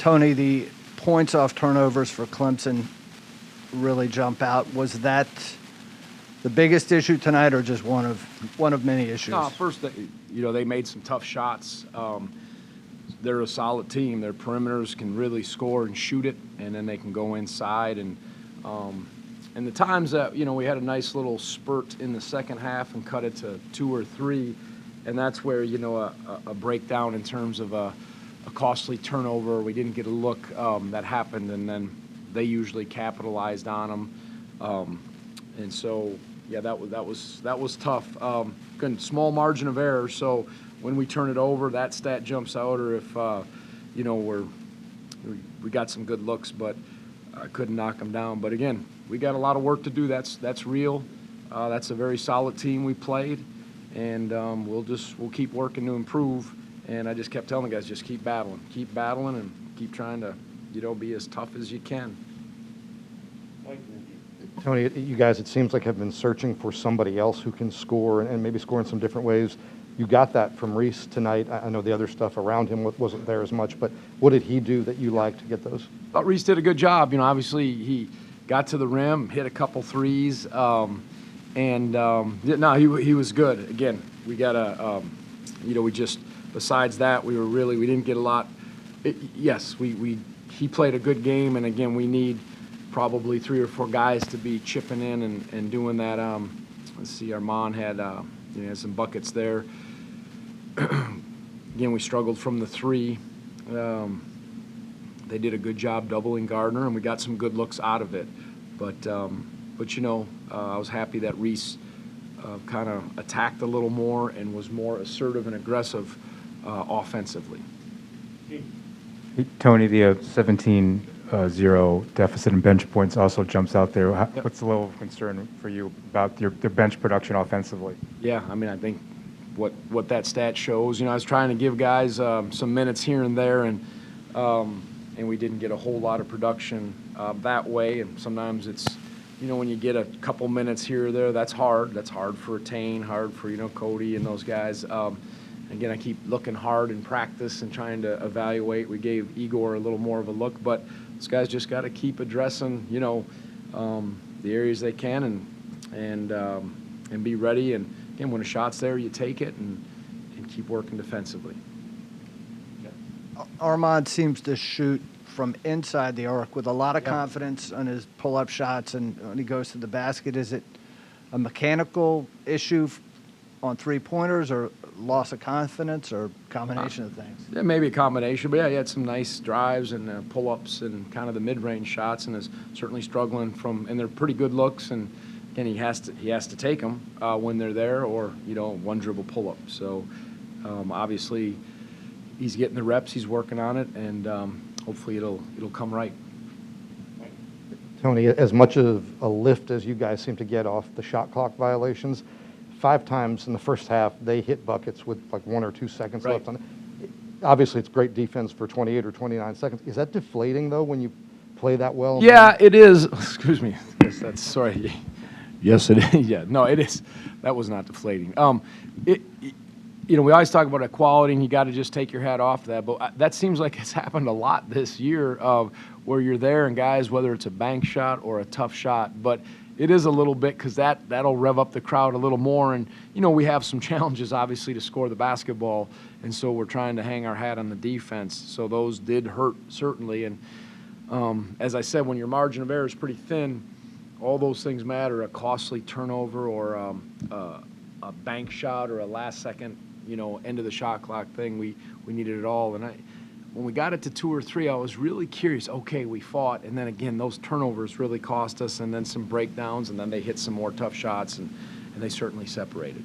Tony, the points off turnovers for Clemson really jump out. Was that the biggest issue tonight, or just one of many issues? No, first, they made some tough shots. They're a solid team. Their perimeters can really score and shoot it, and then they can go inside. And the times that we had a nice little spurt in the second half and cut it to 2 or 3, and that's where a breakdown in terms of a costly turnover. We didn't get a look that happened, and then they usually capitalized on them. And so, yeah, that was tough. Small margin of error. So when we turn it over, that stat jumps out. Or if we got some good looks, but I couldn't knock them down. But again, we got a lot of work to do. That's real. That's a very solid team we played, and we'll keep working to improve. And I just kept telling the guys, just keep battling, and keep trying to be as tough as you can. Tony, you guys, it seems like have been searching for somebody else who can score and maybe score in some different ways. You got that from Reese tonight. I know the other stuff around him wasn't there as much, but what did he do that you liked to get those? I thought Reese did a good job. Obviously he got to the rim, hit a couple threes, he was good. Again, we got besides that, we didn't get a lot. He played a good game, and again, we need probably 3 or 4 guys to be chipping in and doing that. Let's see, Armand had some buckets there. Again, we struggled from the 3. They did a good job doubling Gardner, and we got some good looks out of it. But I was happy that Reese kind of attacked a little more and was more assertive and aggressive offensively. Tony, the 17-0 deficit in bench points also jumps out there. What's the level of concern for you about their bench production offensively? Yeah, I think what that stat shows, I was trying to give guys some minutes here and there, and we didn't get a whole lot of production that way. And sometimes it's, when you get a couple minutes here or there, that's hard. That's hard for Tane, hard for, Cody and those guys. Again, I keep looking hard in practice and trying to evaluate. We gave Igor a little more of a look, but those guys just got to keep addressing, the areas they can and be ready. And again, when a shot's there, you take it and keep working defensively. Armand seems to shoot from inside the arc with a lot of confidence on his pull-up shots, and when he goes to the basket. Is it a mechanical issue on three-pointers, or loss of confidence, or combination of things? Yeah, maybe a combination, but he had some nice drives and pull-ups and kind of the mid-range shots, and is certainly struggling and they're pretty good looks, and again, he has to take them when they're there, or one dribble pull-up. So obviously he's getting the reps, he's working on it, and hopefully it'll come right. Tony, as much of a lift as you guys seem to get off the shot clock violations, 5 times in the first half they hit buckets with like 1 or 2 seconds left on it. Obviously, it's great defense for 28 or 29 seconds. Is that deflating though when you play that well? Yeah, it is. Excuse me. Sorry. Yes, it is. Yeah, no, it is. That was not deflating. We always talk about equality, and you got to just take your hat off that. But that seems like it's happened a lot this year, where you're there and guys, whether it's a bank shot or a tough shot, but it is a little bit, because that'll rev up the crowd a little more. And we have some challenges obviously to score the basketball, and so we're trying to hang our hat on the defense. So those did hurt certainly. And as I said, when your margin of error is pretty thin, all those things matter. A costly turnover, or a bank shot, or a last second end of the shot clock thing. We needed it all. And when we got it to 2 or 3, I was really curious. Okay, we fought, and then again, those turnovers really cost us, and then some breakdowns, and then they hit some more tough shots, and they certainly separated.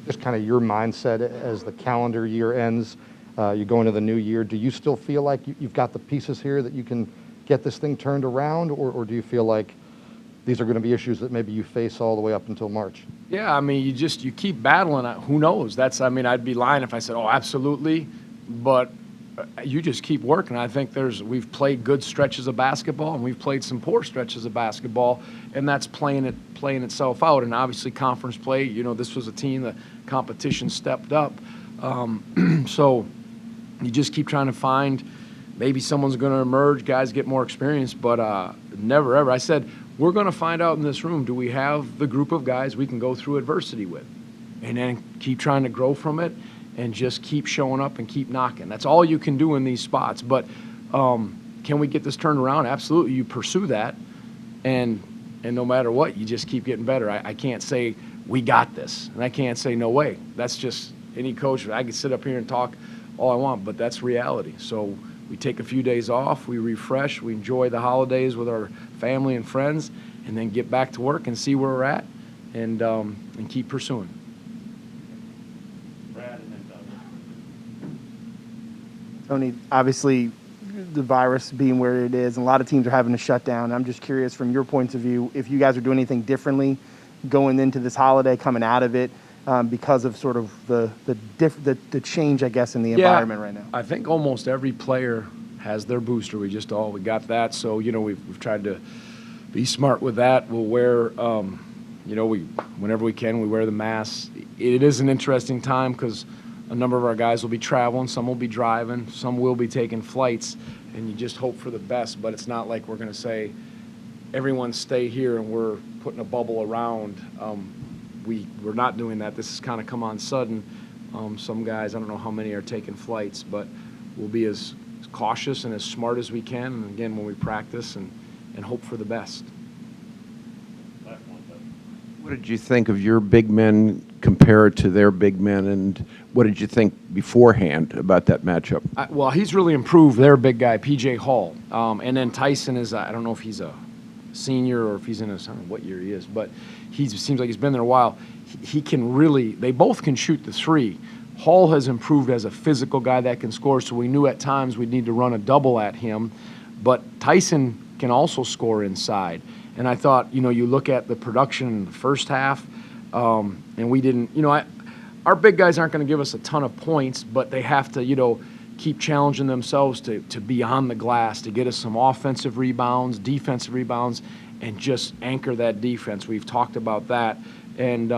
Just kind of your mindset as the calendar year ends, you go into the new year. Do you still feel like you've got the pieces here that you can get this thing turned around, or do you feel like these are going to be issues that maybe you face all the way up until March? Yeah, you keep battling. Who knows? I'd be lying if I said, oh, absolutely. But you just keep working. I think we've played good stretches of basketball, and we've played some poor stretches of basketball, and that's playing itself out. And obviously conference play, this was a team, the competition stepped up. So you just keep trying to find, maybe someone's going to emerge, guys get more experience, but never ever. I said, we're going to find out in this room, do we have the group of guys we can go through adversity with? And then keep trying to grow from it and just keep showing up and keep knocking. That's all you can do in these spots. But can we get this turned around? Absolutely. You pursue that, and no matter what, you just keep getting better. I can't say we got this, and I can't say no way. That's just any coach. I can sit up here and talk all I want, but that's reality. So we take a few days off, we refresh, we enjoy the holidays with our family and friends, and then get back to work and see where we're at, and keep pursuing. Tony, obviously, the virus being where it is, and a lot of teams are having to shut down. I'm just curious, from your points of view, if you guys are doing anything differently going into this holiday, coming out of it, because of sort of the change, I guess, in the environment right now. I think almost every player has their booster. We got that. So, we've tried to be smart with that. We'll wear, whenever we can, we wear the masks. It is an interesting time because a number of our guys will be traveling, some will be driving, some will be taking flights, and you just hope for the best. But it's not like we're going to say, everyone stay here and we're putting a bubble around. We're not doing that. This has kind of come on sudden. Some guys, I don't know how many are taking flights, but we'll be as cautious and as smart as we can, and again, when we practice, and hope for the best. What did you think of your big men compared to their big men, and what did you think beforehand about that matchup? Well, he's really improved, their big guy, P.J. Hall. And then Tyson is, I don't know if he's a senior or if he's in I don't know what year he is, but he seems like he's been there a while. He can really, they both can shoot the three. Hall has improved as a physical guy that can score, so we knew at times we'd need to run a double at him. But Tyson can also score inside. And I thought, you look at the production in the first half, and we didn't, our big guys aren't going to give us a ton of points, but they have to, keep challenging themselves to be on the glass, to get us some offensive rebounds, defensive rebounds, and just anchor that defense. We've talked about that. And,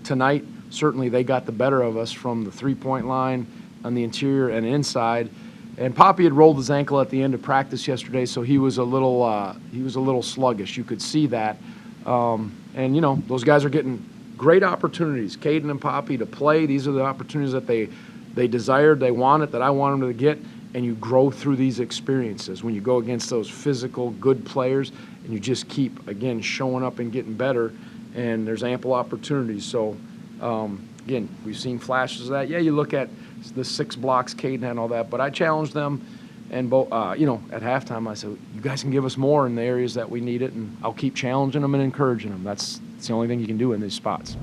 tonight, certainly they got the better of us from the three-point line on the interior and inside. And Poppy had rolled his ankle at the end of practice yesterday, so he was a little sluggish. You could see that. And, those guys are getting great opportunities, Caden and Poppy, to play. These are the opportunities that they desired, they wanted, that I want them to get, and you grow through these experiences when you go against those physical, good players, and you just keep, again, showing up and getting better, and there's ample opportunities. So, again, we've seen flashes of that. Yeah, you look at the 6 blocks Caden had and all that, but I challenged them, and at halftime I said, you guys can give us more in the areas that we need it, and I'll keep challenging them and encouraging them. That's the only thing you can do in these spots.